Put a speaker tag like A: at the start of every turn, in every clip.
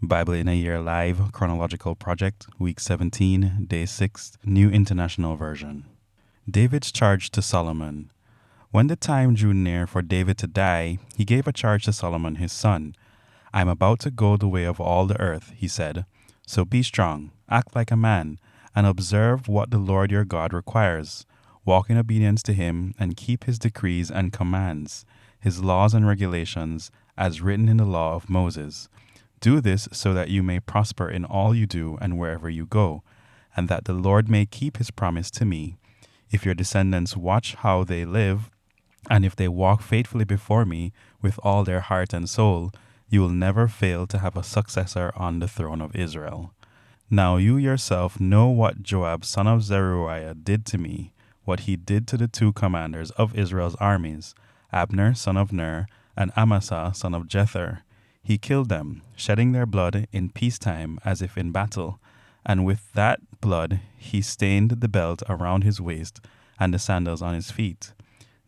A: Bible in a Year Live Chronological Project, Week 17, Day 6, New International Version. David's charge to Solomon. When the time drew near for David to die, he gave a charge to Solomon his son. I am about to go the way of all the earth, he said. So be strong, act like a man, and observe what the Lord your God requires. Walk in obedience to him and keep his decrees and commands, his laws and regulations, as written in the law of Moses. Do this so that you may prosper in all you do and wherever you go, and that the Lord may keep his promise to me. If your descendants watch how they live, and if they walk faithfully before me with all their heart and soul, you will never fail to have a successor on the throne of Israel. Now you yourself know what Joab son of Zeruiah did to me, what he did to the two commanders of Israel's armies, Abner son of Ner and Amasa son of Jether. He killed them, shedding their blood in peacetime as if in battle, and with that blood he stained the belt around his waist and the sandals on his feet.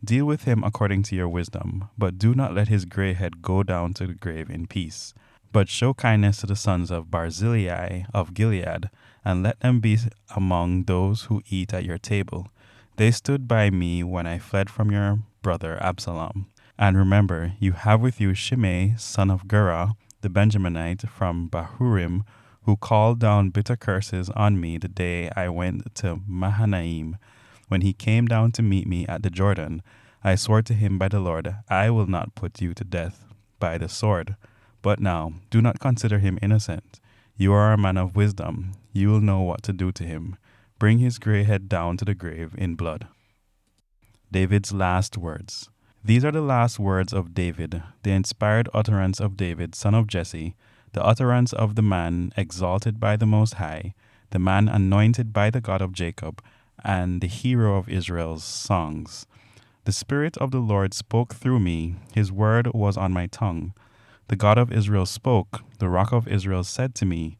A: Deal with him according to your wisdom, but do not let his gray head go down to the grave in peace. But show kindness to the sons of Barzillai of Gilead, and let them be among those who eat at your table. They stood by me when I fled from your brother Absalom. And remember, you have with you Shimei, son of Gera, the Benjaminite from Bahurim, who called down bitter curses on me the day I went to Mahanaim. When he came down to meet me at the Jordan, I swore to him by the Lord, I will not put you to death by the sword. But now, do not consider him innocent. You are a man of wisdom. You will know what to do to him. Bring his gray head down to the grave in blood. David's last words. These are the last words of David, the inspired utterance of David, son of Jesse, the utterance of the man exalted by the Most High, the man anointed by the God of Jacob, and the hero of Israel's songs. The Spirit of the Lord spoke through me, his word was on my tongue. The God of Israel spoke, the Rock of Israel said to me,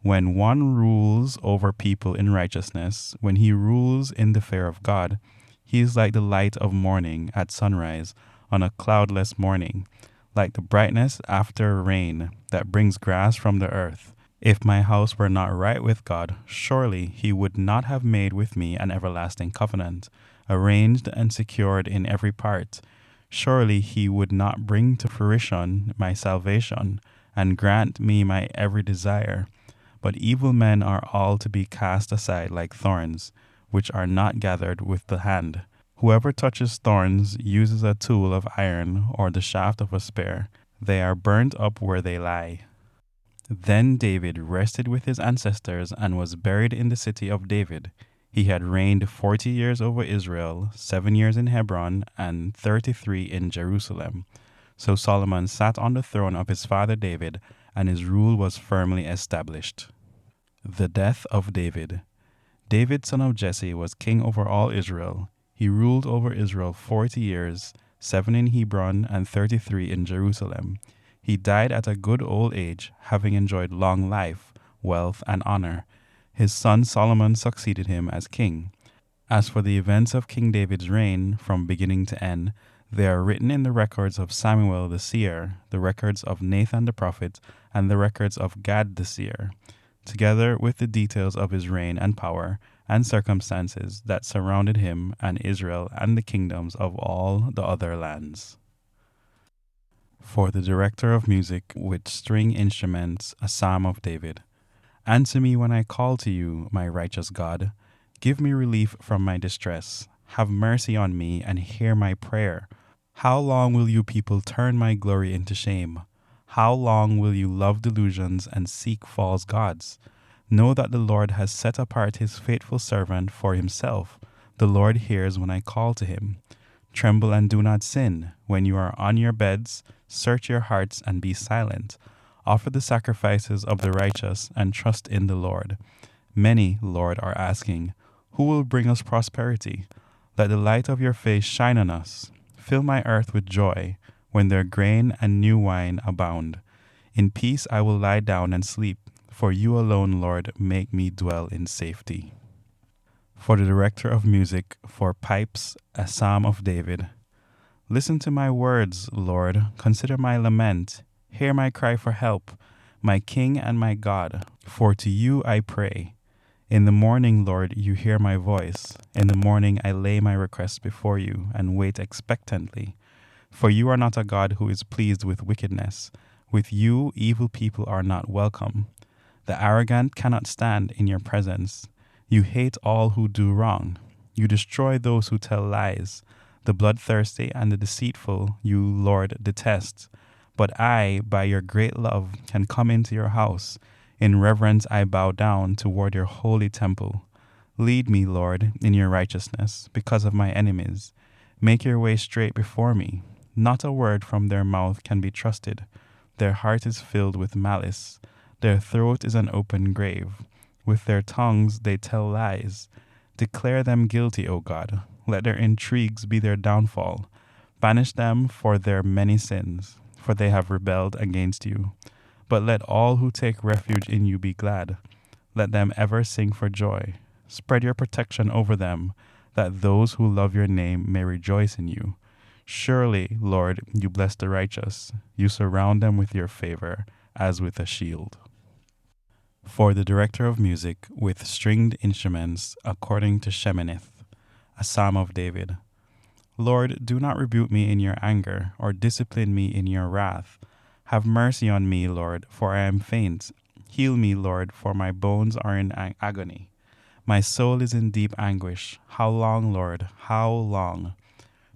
A: when one rules over people in righteousness, when he rules in the fear of God, he is like the light of morning at sunrise on a cloudless morning, like the brightness after rain that brings grass from the earth. If my house were not right with God, surely he would not have made with me an everlasting covenant, arranged and secured in every part. Surely he would not bring to fruition my salvation and grant me my every desire. But evil men are all to be cast aside like thorns, which are not gathered with the hand. Whoever touches thorns uses a tool of iron or the shaft of a spear. They are burnt up where they lie. Then David rested with his ancestors and was buried in the city of David. He had reigned 40 years over Israel, 7 years in Hebron, and 33 in Jerusalem. So Solomon sat on the throne of his father David, and his rule was firmly established. The death of David. David, son of Jesse, was king over all Israel. He ruled over Israel 40 years, 7 in Hebron and 33 in Jerusalem. He died at a good old age, having enjoyed long life, wealth, and honor. His son Solomon succeeded him as king. As for the events of King David's reign, from beginning to end, they are written in the records of Samuel the seer, the records of Nathan the prophet, and the records of Gad the seer, together with the details of his reign and power and circumstances that surrounded him and Israel and the kingdoms of all the other lands. For the director of music with string instruments, a psalm of David. Answer me when I call to you, my righteous God. Give me relief from my distress. Have mercy on me and hear my prayer. How long will you people turn my glory into shame? How long will you love delusions and seek false gods? Know that the Lord has set apart his faithful servant for himself. The Lord hears when I call to him. Tremble and do not sin. When you are on your beds, search your hearts and be silent. Offer the sacrifices of the righteous and trust in the Lord. Many, Lord, are asking, who will bring us prosperity? Let the light of your face shine on us. Fill my earth with joy, when their grain and new wine abound. In peace I will lie down and sleep, for you alone, Lord, make me dwell in safety. For the director of music, for pipes, a psalm of David. Listen to my words, Lord, consider my lament. Hear my cry for help. my King and my God, for to you I pray. In the morning, Lord, you hear my voice. In the morning I lay my requests before you and wait expectantly. For you are not a God who is pleased with wickedness. With you, evil people are not welcome. The arrogant cannot stand in your presence. You hate all who do wrong. You destroy those who tell lies. The bloodthirsty and the deceitful you, Lord, detest. But I, by your great love, can come into your house. In reverence I bow down toward your holy temple. Lead me, Lord, in your righteousness, because of my enemies. Make your way straight before me. Not a word from their mouth can be trusted. Their heart is filled with malice. Their throat is an open grave. With their tongues they tell lies. Declare them guilty, O God. Let their intrigues be their downfall. Banish them for their many sins, for they have rebelled against you. But let all who take refuge in you be glad. Let them ever sing for joy. Spread your protection over them, that those who love your name may rejoice in you. Surely, Lord, you bless the righteous. You surround them with your favor, as with a shield. For the director of music with stringed instruments, according to Sheminith, a psalm of David. Lord, do not rebuke me in your anger, or discipline me in your wrath. Have mercy on me, Lord, for I am faint. Heal me, Lord, for my bones are in agony. My soul is in deep anguish. How long, Lord? How long?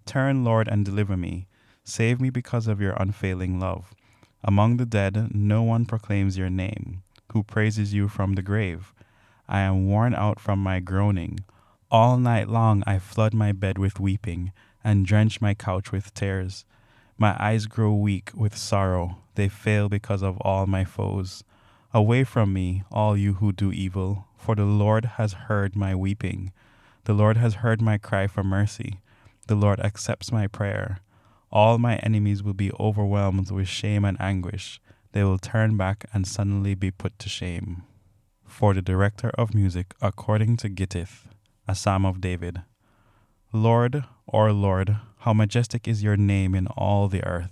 A: Turn, Lord, and deliver me. Save me because of your unfailing love. Among the dead, no one proclaims your name, who praises you from the grave. I am worn out from my groaning. All night long I flood my bed with weeping, and drench my couch with tears. My eyes grow weak with sorrow. They fail because of all my foes. Away from me, all you who do evil, for the Lord has heard my weeping. The Lord has heard my cry for mercy. The Lord accepts my prayer. All my enemies will be overwhelmed with shame and anguish. They will turn back and suddenly be put to shame. For the director of music, according to Gittith, a psalm of David. Lord, our Lord, how majestic is your name in all the earth.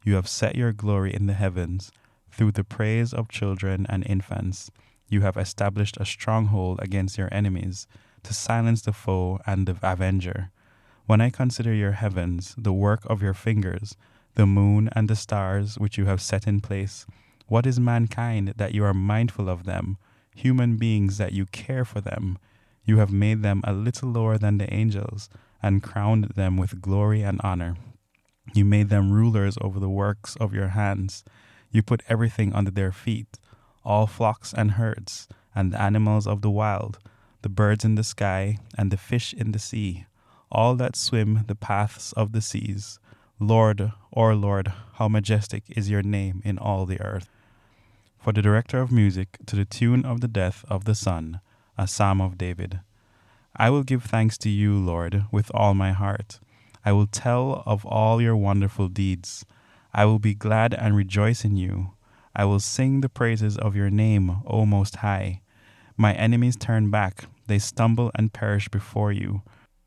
A: You have set your glory in the heavens. Through the praise of children and infants, you have established a stronghold against your enemies, to silence the foe and the avenger. When I consider your heavens, the work of your fingers, the moon and the stars which you have set in place, what is mankind that you are mindful of them, human beings that you care for them? You have made them a little lower than the angels, and crowned them with glory and honor. You made them rulers over the works of your hands. You put everything under their feet, all flocks and herds, and the animals of the wild, the birds in the sky, and the fish in the sea, all that swim the paths of the seas. Lord, our Lord, how majestic is your name in all the earth. For the director of music, to the tune of the death of the Son, a psalm of David. I will give thanks to you, Lord, with all my heart. I will tell of all your wonderful deeds. I will be glad and rejoice in you. I will sing the praises of your name, O Most High. My enemies turn back, they stumble and perish before you.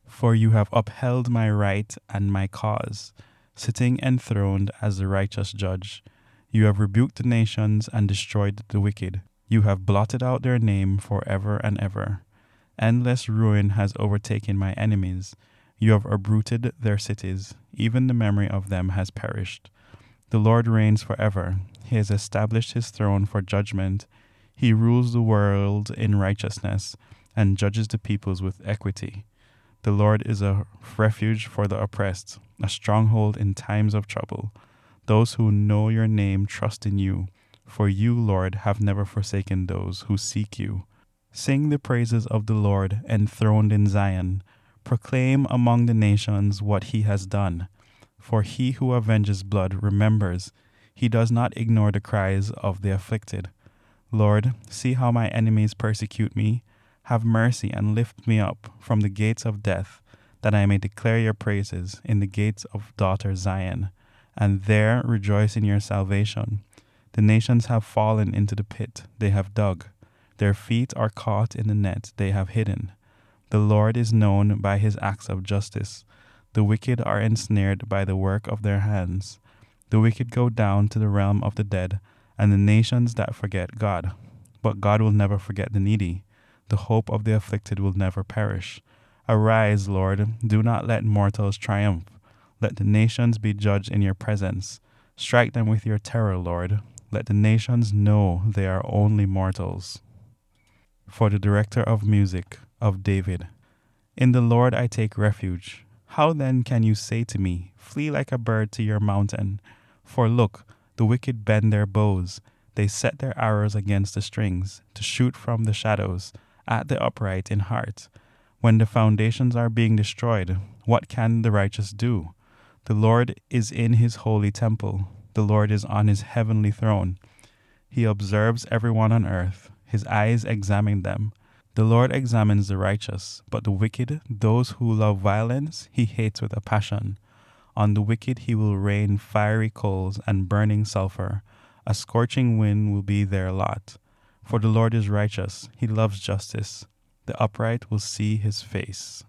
A: For you have upheld my right and my cause, sitting enthroned as the righteous judge. You have rebuked the nations and destroyed the wicked. You have blotted out their name forever and ever. Endless ruin has overtaken my enemies. You have uprooted their cities. Even the memory of them has perished. The Lord reigns forever. He has established his throne for judgment. He rules the world in righteousness and judges the peoples with equity. The Lord is a refuge for the oppressed, a stronghold in times of trouble. Those who know your name trust in you. For you, Lord, have never forsaken those who seek you. Sing the praises of the Lord enthroned in Zion. Proclaim among the nations what he has done. For he who avenges blood remembers. He does not ignore the cries of the afflicted. Lord, see how my enemies persecute me. Have mercy and lift me up from the gates of death, that I may declare your praises in the gates of daughter Zion, and there rejoice in your salvation. The nations have fallen into the pit they have dug. Their feet are caught in the net they have hidden. The Lord is known by his acts of justice. The wicked are ensnared by the work of their hands. The wicked go down to the realm of the dead, and the nations that forget God. But God will never forget the needy. The hope of the afflicted will never perish. Arise, Lord, do not let mortals triumph. Let the nations be judged in your presence. Strike them with your terror, Lord. Let the nations know they are only mortals. For the director of music, of David. In the Lord I take refuge. How then can you say to me, flee like a bird to your mountain? For look, the wicked bend their bows. They set their arrows against the strings, to shoot from the shadows, at the upright in heart. When the foundations are being destroyed, what can the righteous do? The Lord is in his holy temple. The Lord is on his heavenly throne. He observes everyone on earth. His eyes examine them. The Lord examines the righteous, but the wicked, those who love violence, he hates with a passion. On the wicked he will rain fiery coals and burning sulfur. A scorching wind will be their lot. For the Lord is righteous. He loves justice. The upright will see his face.